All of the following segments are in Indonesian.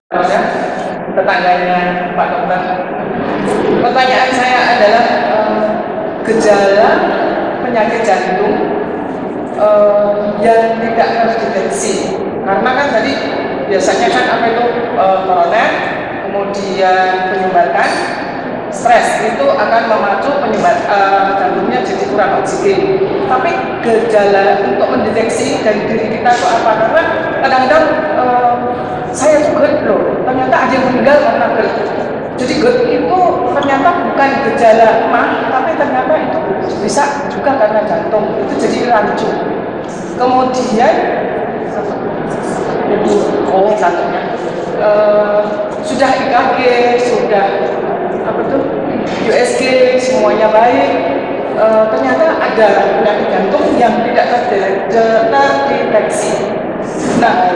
Ya, tetangganya Pak Dokter. Pertanyaan saya adalah gejala penyakit jantung yang tidak terdeteksi. Karena kan tadi biasanya kan apa itu koroner, kemudian penyumbatan, stres itu akan memacu jantungnya jadi kurang oksigen. Tapi gejala untuk mendeteksi dari diri kita itu apa? Karena kadang-kadang saya juga loh, ternyata ada yang meninggal karena GERD. Jadi GERD itu ternyata bukan gejala mah, tapi ternyata itu bisa juga karena jantung. Itu jadi rancu. Kemudian jantungnya sudah EKG, sudah apa tuh USG, semuanya baik. Ternyata ada penyakit jantung yang tidak terdeteksi. Nah,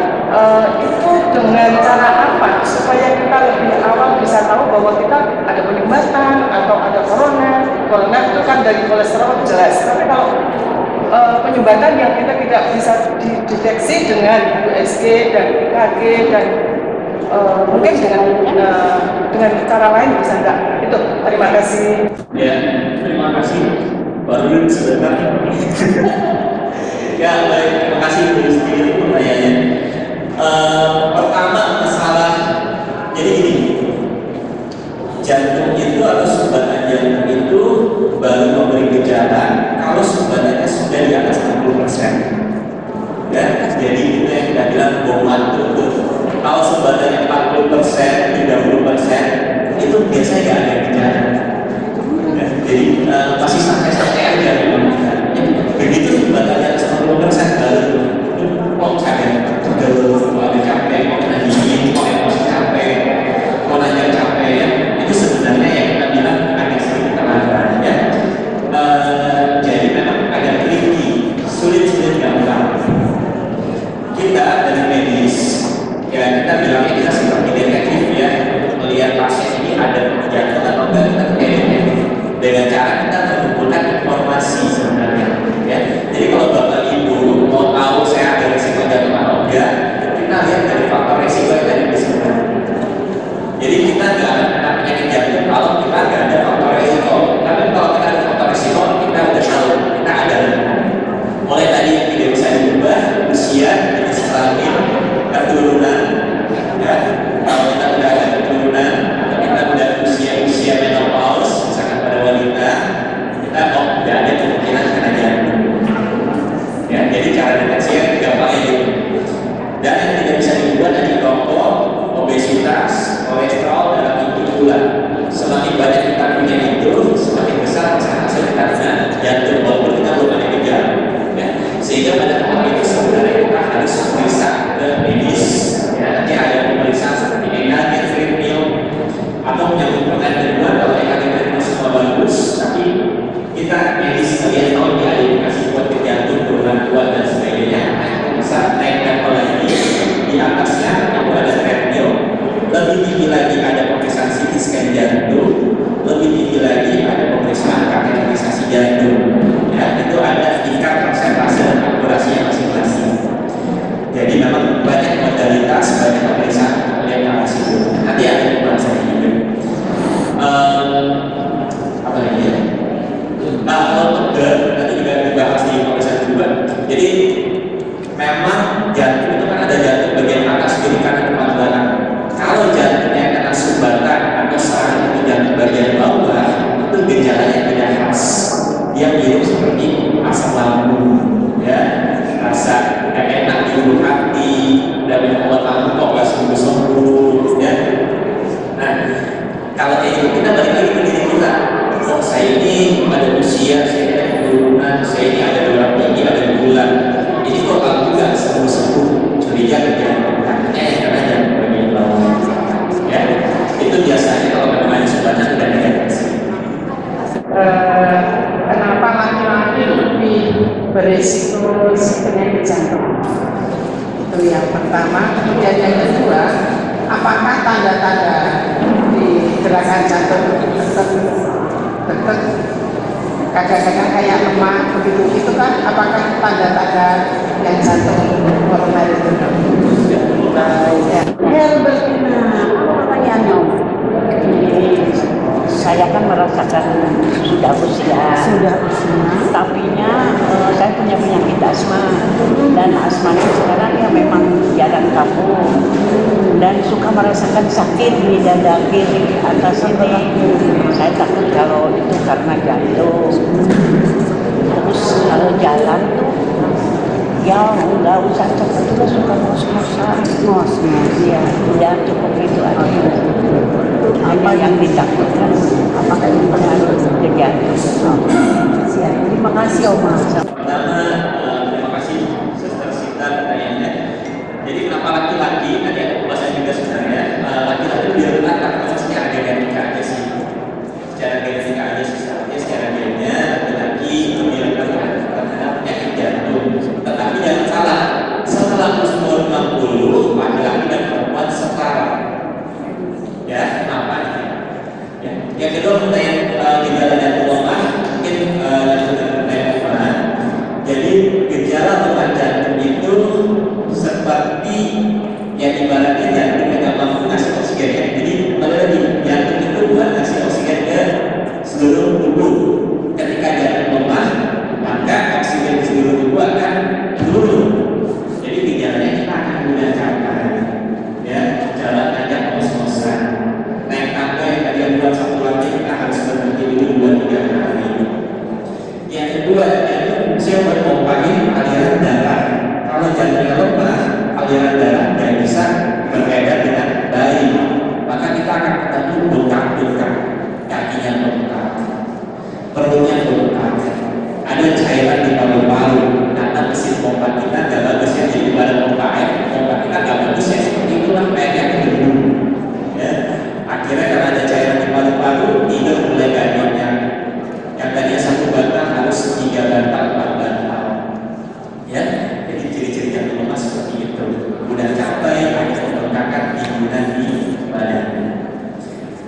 itu dengan cara apa supaya kita lebih awal bisa tahu bahwa kita ada penyumbatan atau ada koroner. Koroner itu kan dari kolesterol jelas, tapi kalau penyumbatan yang kita tidak bisa dideteksi dengan USG dan EKG dan mungkin dengan cara lain bisa enggak? Itu terima kasih. Ya, terima kasih. Baru sebentar. Ya, baik. Terima kasih Bu Yusri pertanyaannya. Pertama masalah, jadi gini, jantung itu atau sumbatan jantung itu baru memberi gejala kalau sumbatannya sudah di atas 60%. Ya, jadi itu yang kita bilang bohongan tutup. Kalau sumbatannya 40%, 30%, itu biasanya nggak ada gejala. Ya, jadi masih santai-santai aja. Begitu sumbatannya 60% baru kok ada pegel, ada capek, kok ada dingin, kok emosi capek, kok nanya capek ya. Itu sebenarnya yang kita bilang agak sedikit terlambat ya. Jadi memang agak tricky, sulit gampang. Kita dari medis ya, kita bilangnya kita seperti detektif ya, untuk melihat pasien ini ada jantung atau enggak, kita detektif dengan cara kita mengumpulkan informasi sebenarnya ya. Jadi kalau Bapak Ibu mau tahu saya ada risiko jantung atau enggak, kita lihat dari faktor risiko yang tadi disebutkan. Jadi kita nggak akan kena penyakit jantung kalau kita nggak ada faktor risiko. Tapi kalau kita ada faktor risiko, kita udah tahu kita ada. Mulai tadi yang tidak bisa diubah, usia, jenis kelamin, keturunan, ya. Kalau kita udah ada keturunan, kita udah usia menopause, misalkan pada wanita, kita tidak ada kemungkinan kena jantung. Ya, jadi cara deteksinya gampang itu. Dan yang tidak bisa diubah tadi rokok, obesitas, kolesterol, darah tinggi, gula. Semakin banyak kita punya itu, semakin besar persentase kita kena jantung walaupun kita belum ada gejala. Ya, sehingga pada tahap itu sebenarnya kita harus periksa ke medis. Ya, nanti ada pemeriksaan seperti EKG, treadmill, atau menyambut pertanyaan kedua kalau EKG treadmill semua bagus, tapi kita medis lihat kalau dia ada indikasi buat ke jantung, turunan kuat dan sebagainya, kita bisa naik level lagi di atasnya itu ada treadmill, lebih tinggi lagi ada pemeriksaan CT scan jantung, lebih tinggi lagi ada pemeriksaan kateterisasi jantung. Ya, itu ada tingkat persentase dan akurasinya masing-masing. Jadi memang banyak modalitas, banyak pemeriksaan yang harus itu. Nanti ada pembahasan juga. Apa lagi ya? Nah, untuk GERD nanti juga dibahas di pemeriksaan juga. Jadi memang jantung itu kan ada jantung bagian atas, kiri, kanan, depan, belakang. Kalau jantungnya kena sumbatan atau serangan itu jantung bagian bawah, itu gejalanya tidak khas. Dia mirip seperti asam lambung, ya, rasa tidak enak di lubuk hati, dan minum obat lambung kok nggak sembuh-sembuh, ya. Nah, kalau kayak gitu kita balik lagi ke diri kita. Oh, saya ini ada usia, saya ini ada keturunan, saya ini ada darah tinggi, ada gula. Ini kok nggak sembuh-sembuh, curiga dengan yang kena jantung bagian bawah. Ya, itu biasanya kalau memang sumbatan tidak deteksi. Kenapa laki-laki lebih berisiko penyakit jantung? Itu yang pertama. Kemudian yang kedua, apakah tanda-tanda di gerakan jantung dekat kadang-kadang kayak lemah begitu itu kan? Apakah tanda-tanda yang jantung koroner itu? Ya. Herbert kan sudah usia. Tapinya saya punya penyakit asma dan asmanya sekarang ya memang jarang kambuh dan suka merasakan sakit di dada kiri atas ini. Saya takut kalau itu karena jantung. Terus kalau jalan tuh ya nggak usah cepat juga suka ngos-ngosan. Iya, udah cukup itu aja. Apa yang ditakutkan apakah itu pengaruh ke jantung? Terima kasih Oma. Pertama, terima kasih Suster Sita pertanyaannya. Jadi kenapa laki-laki? Tadi aku bahas juga sebenarnya laki-laki biar akan secara genetika aja sih. Secara genetika aja sih, secara gennya laki-laki memiliki penyakit jantung. Tetapi jangan salah, setelah umur 60 laki-laki dan perempuan setara. Ya, kenapa? Ya. Yang kedua pertanyaan gejala jantung lemah mungkin jadi gejala lemah jantung itu seperti yang ibaratnya jantung yang mampu ngasih oksigen ya. Jadi lagi jantung itu bukan ngasih oksigen ke seluruh tubuh. Ketika jantung lemah, maka oksigen di seluruh tubuh akan turun. Jadi gejalanya kita akan mudah capek, ya, jalan aja ngos-ngosan. Naik tangga yang tadi yang buat satu lantai kita harus berhenti dulu 2-3 kali. Yang kedua, saya berpompain aliran darah. Kalau jantungnya lemah, aliran darah tidak bisa beredar dengan baik. Maka kita akan ketemu bengkak-bengkak, kakinya bengkak, perutnya bengkak, ada cairan di paru-paru. Karena mesin pompa kita nggak bagus ya, jadi pada pompa air, pompa kita nggak bagus ya, seperti itulah airnya kedua. Ya. Akhirnya karena ada cairan di paru-paru, tidur mulai ganyotnya. Yang tadinya 1 batang harus 3 batang, 4 batang. Ya, jadi ciri-ciri jantung lemah seperti itu. Mudah capek, ada pembengkakan timbunan di badan.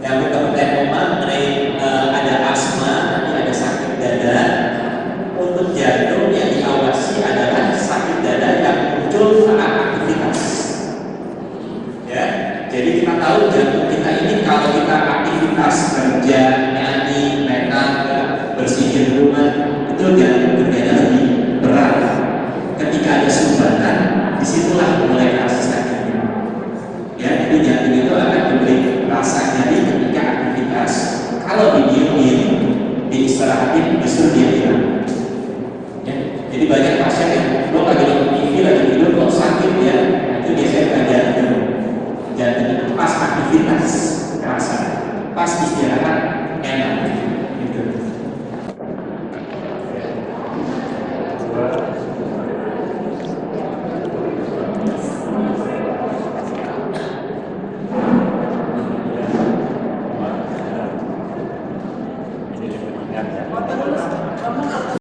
Yang pertanyaan Oma mengenai ada asma, nanti ada sakit dada. Untuk jantung yang diawasi adalah sakit dada yang muncul saat aktivitas. Ya, jadi kita tahu jantung kita ini kalau kita aktivitas kerja, nyanyi, menang, bersihin rumah, itu jantung kerjanya lebih berat. Ketika ada sumbatan, disitulah mulai rasa sakitnya. Ya, jadi jantung itu akan memberi rasa nyeri ketika aktivitas. Kalau didiemin, diistirahatin, justru dia hilang. Ya, jadi banyak pasien yang lo lagi nonton TV, lagi tidur kok sakit ya, itu biasanya kan jantung. Jantung itu pas aktivitas kerasa, pas istirahat enak.